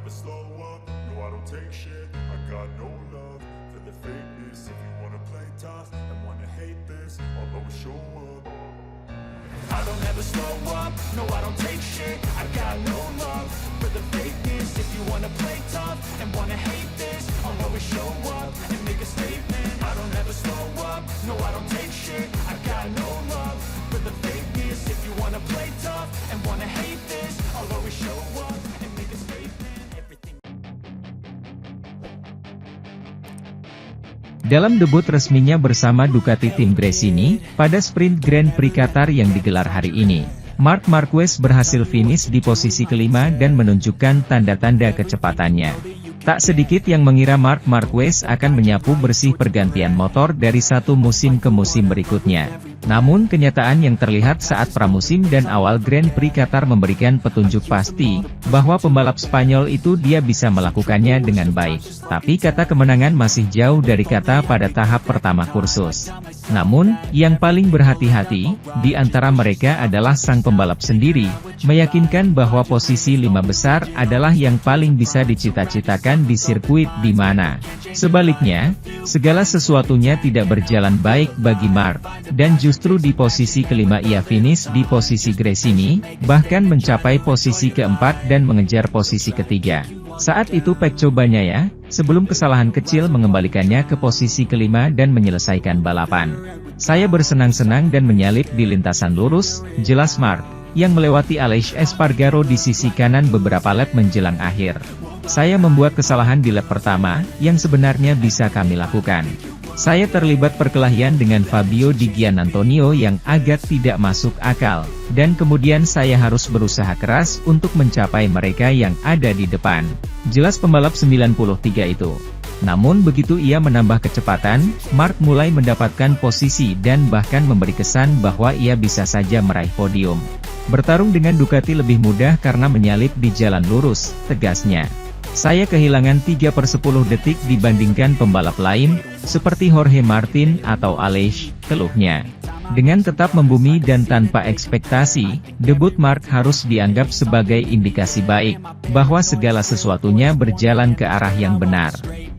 never slow up, no I don't take shit. I got no love for the fakeness. If you wanna play tough and wanna hate this, I'll always show up. I don't ever slow up, no I don't take shit. I got no love for the fakeness. If you wanna play tough and wanna hate this, I'll always show up and make a statement. I don't ever slow up, no I don't take shit. I got no love for the fakeness. If you wanna play tough and wanna hate this, I'll always show up and make a statement. Everything. Dalam debut resminya bersama Ducati Team Gresini, pada sprint Grand Prix Qatar yang digelar hari ini, Marc Marquez berhasil finish di posisi kelima dan menunjukkan tanda-tanda kecepatannya. Tak sedikit yang mengira Marc Marquez akan menyapu bersih pergantian motor dari satu musim ke musim berikutnya. Namun kenyataan yang terlihat saat pramusim dan awal Grand Prix Qatar memberikan petunjuk pasti, bahwa pembalap Spanyol itu dia bisa melakukannya dengan baik. Tapi kata kemenangan masih jauh dari kata pada tahap pertama kursus. Namun, yang paling berhati-hati, di antara mereka adalah sang pembalap sendiri, meyakinkan bahwa posisi 5 besar adalah yang paling bisa dicita-citakan di sirkuit di mana. Sebaliknya, segala sesuatunya tidak berjalan baik bagi Marc, dan justru di posisi kelima ia finish di posisi Gresini, bahkan mencapai posisi keempat dan mengejar posisi ketiga. Saat itu Pecco Bagnaia, sebelum kesalahan kecil mengembalikannya ke posisi kelima dan menyelesaikan balapan. Saya bersenang-senang dan menyalip di lintasan lurus, jelas Marc, yang melewati Aleix Espargaro di sisi kanan beberapa lap menjelang akhir. Saya membuat kesalahan di lap pertama, yang sebenarnya bisa kami lakukan. Saya terlibat perkelahian dengan Fabio Di Giannantonio yang agak tidak masuk akal, dan kemudian saya harus berusaha keras untuk mencapai mereka yang ada di depan. Jelas pembalap 93 itu. Namun begitu ia menambah kecepatan, Marc mulai mendapatkan posisi dan bahkan memberi kesan bahwa ia bisa saja meraih podium. Bertarung dengan Ducati lebih mudah karena menyalip di jalan lurus, tegasnya. Saya kehilangan 3/10 detik dibandingkan pembalap lain, seperti Jorge Martin atau Aleix, keluhnya. Dengan tetap membumi dan tanpa ekspektasi, debut Marc harus dianggap sebagai indikasi baik, bahwa segala sesuatunya berjalan ke arah yang benar.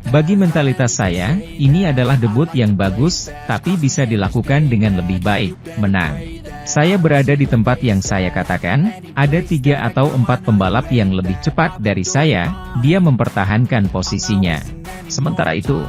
Bagi mentalitas saya, ini adalah debut yang bagus, tapi bisa dilakukan dengan lebih baik, menang. Saya berada di tempat yang saya katakan, ada 3 atau 4 pembalap yang lebih cepat dari saya, dia mempertahankan posisinya. Sementara itu,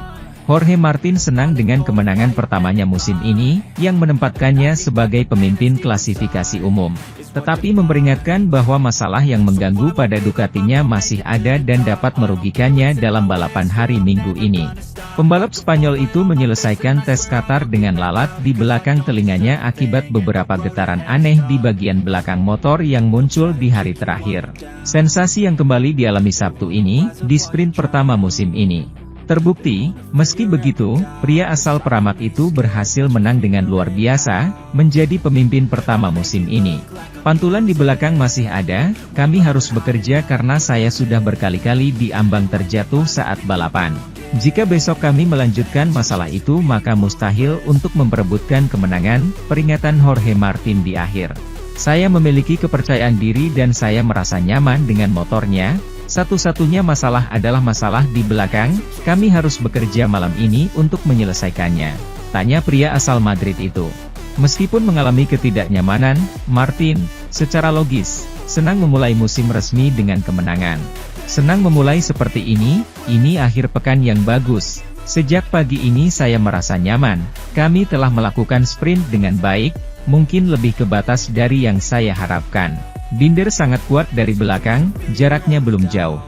Jorge Martin senang dengan kemenangan pertamanya musim ini, yang menempatkannya sebagai pemimpin klasifikasi umum. Tetapi memperingatkan bahwa masalah yang mengganggu pada Ducatinya masih ada dan dapat merugikannya dalam balapan hari Minggu ini. Pembalap Spanyol itu menyelesaikan tes Qatar dengan lalat di belakang telinganya akibat beberapa getaran aneh di bagian belakang motor yang muncul di hari terakhir. Sensasi yang kembali dialami Sabtu ini, di sprint pertama musim ini. Terbukti, meski begitu, pria asal Pramac itu berhasil menang dengan luar biasa, menjadi pemimpin pertama musim ini. Pantulan di belakang masih ada, kami harus bekerja karena saya sudah berkali-kali diambang terjatuh saat balapan. Jika besok kami melanjutkan masalah itu maka mustahil untuk memperebutkan kemenangan, peringatan Jorge Martin di akhir. Saya memiliki kepercayaan diri dan saya merasa nyaman dengan motornya. Satu-satunya masalah adalah masalah di belakang, kami harus bekerja malam ini untuk menyelesaikannya. Tanya pria asal Madrid itu. Meskipun mengalami ketidaknyamanan, Martin, secara logis, senang memulai musim resmi dengan kemenangan. Senang memulai seperti ini akhir pekan yang bagus. Sejak pagi ini saya merasa nyaman, kami telah melakukan sprint dengan baik, mungkin lebih ke batas dari yang saya harapkan. Binder sangat kuat dari belakang, jaraknya belum jauh.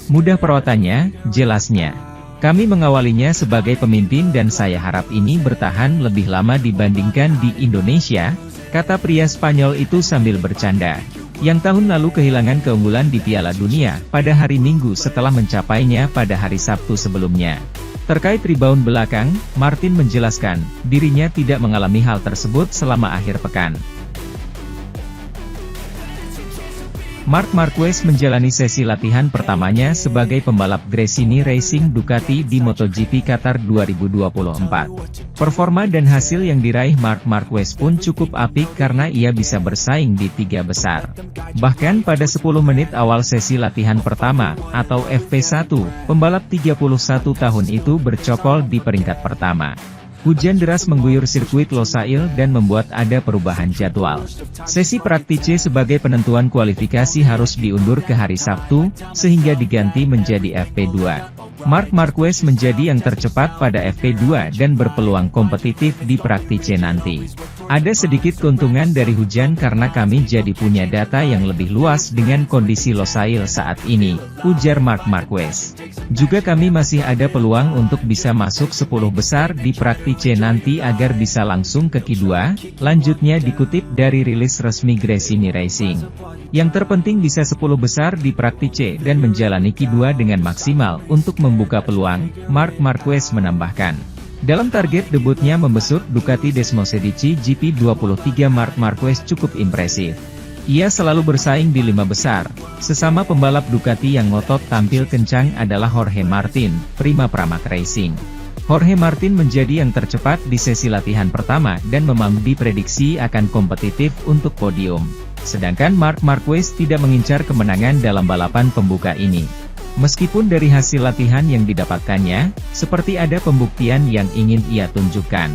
Mudah perawatannya, jelasnya. Kami mengawalinya sebagai pemimpin dan saya harap ini bertahan lebih lama dibandingkan di Indonesia, kata pria Spanyol itu sambil bercanda. Yang tahun lalu kehilangan keunggulan di Piala Dunia, pada hari Minggu setelah mencapainya pada hari Sabtu sebelumnya. Terkait rebound belakang, Martin menjelaskan, dirinya tidak mengalami hal tersebut selama akhir pekan. Marc Marquez menjalani sesi latihan pertamanya sebagai pembalap Gresini Racing Ducati di MotoGP Qatar 2024. Performa dan hasil yang diraih Marc Marquez pun cukup apik karena ia bisa bersaing di 3 besar. Bahkan pada 10 menit awal sesi latihan pertama, atau FP1, pembalap 31 tahun itu bercokol di peringkat pertama. Hujan deras mengguyur sirkuit Losail dan membuat ada perubahan jadwal. Sesi praktice sebagai penentuan kualifikasi harus diundur ke hari Sabtu, sehingga diganti menjadi FP2. Marc Marquez menjadi yang tercepat pada FP2 dan berpeluang kompetitif di praktice nanti. Ada sedikit keuntungan dari hujan karena kami jadi punya data yang lebih luas dengan kondisi Losail saat ini, ujar Marc Marquez. Juga kami masih ada peluang untuk bisa masuk 10 besar di praktice nanti agar bisa langsung ke Q2, lanjutnya dikutip dari rilis resmi Gresini Racing. Yang terpenting bisa 10 besar di praktice dan menjalani Q2 dengan maksimal untuk membuka peluang, Marc Marquez menambahkan. Dalam target debutnya membesut Ducati Desmosedici GP23, Marc Marquez cukup impresif. Ia selalu bersaing di 5 besar. Sesama pembalap Ducati yang ngotot tampil kencang adalah Jorge Martin, Prima Pramac Racing. Jorge Martin menjadi yang tercepat di sesi latihan pertama dan memang diprediksi akan kompetitif untuk podium. Sedangkan Marc Marquez tidak mengincar kemenangan dalam balapan pembuka ini. Meskipun dari hasil latihan yang didapatkannya, seperti ada pembuktian yang ingin ia tunjukkan.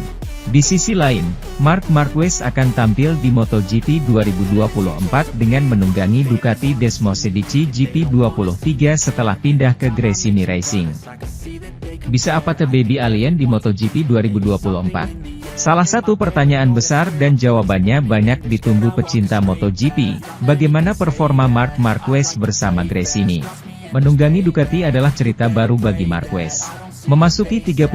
Di sisi lain, Marc Marquez akan tampil di MotoGP 2024 dengan menunggangi Ducati Desmosedici GP23 setelah pindah ke Gresini Racing. Bisa apa tuh baby alien di MotoGP 2024? Salah satu pertanyaan besar dan jawabannya banyak ditunggu pecinta MotoGP, bagaimana performa Marc Marquez bersama Gresini. Menunggangi Ducati adalah cerita baru bagi Marquez. Memasuki 31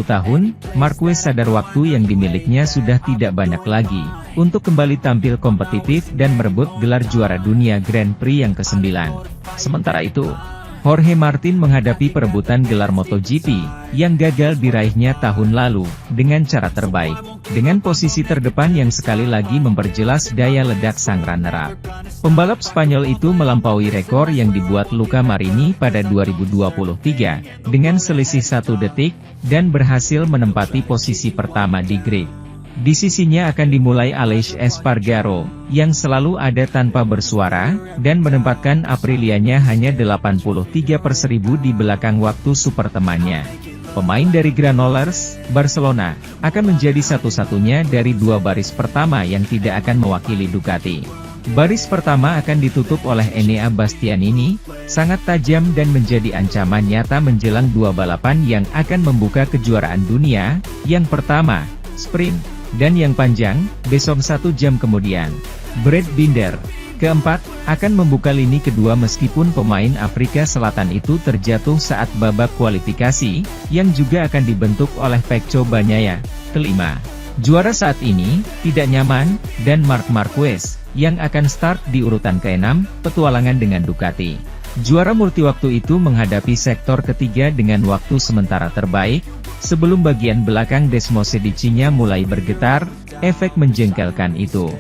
tahun, Marquez sadar waktu yang dimilikinya sudah tidak banyak lagi untuk kembali tampil kompetitif dan merebut gelar juara dunia Grand Prix yang ke-9. Sementara itu, Jorge Martin menghadapi perebutan gelar MotoGP yang gagal diraihnya tahun lalu dengan cara terbaik, dengan posisi terdepan yang sekali lagi memperjelas daya ledak sang runner-up. Pembalap Spanyol itu melampaui rekor yang dibuat Luca Marini pada 2023 dengan selisih 1 detik dan berhasil menempati posisi pertama di grid. Di sisinya akan dimulai Aleix Espargaro, yang selalu ada tanpa bersuara, dan menempatkan Aprilianya hanya 83/1000 di belakang waktu super temannya. Pemain dari Granollers, Barcelona, akan menjadi satu-satunya dari 2 baris pertama yang tidak akan mewakili Ducati. Baris pertama akan ditutup oleh Enea Bastianini, sangat tajam dan menjadi ancaman nyata menjelang 2 balapan yang akan membuka kejuaraan dunia, yang pertama, sprint, dan yang panjang, besok 1 jam kemudian. Brad Binder, keempat, akan membuka lini kedua meskipun pemain Afrika Selatan itu terjatuh saat babak kualifikasi, yang juga akan dibentuk oleh Pecco Bagnaia. Kelima, juara saat ini, tidak nyaman, dan Marc Marquez, yang akan start di urutan ke-6, petualangan dengan Ducati. Juara multiwaktu itu menghadapi sektor ketiga dengan waktu sementara terbaik, sebelum bagian belakang Desmosedicinya mulai bergetar, efek menjengkelkan itu.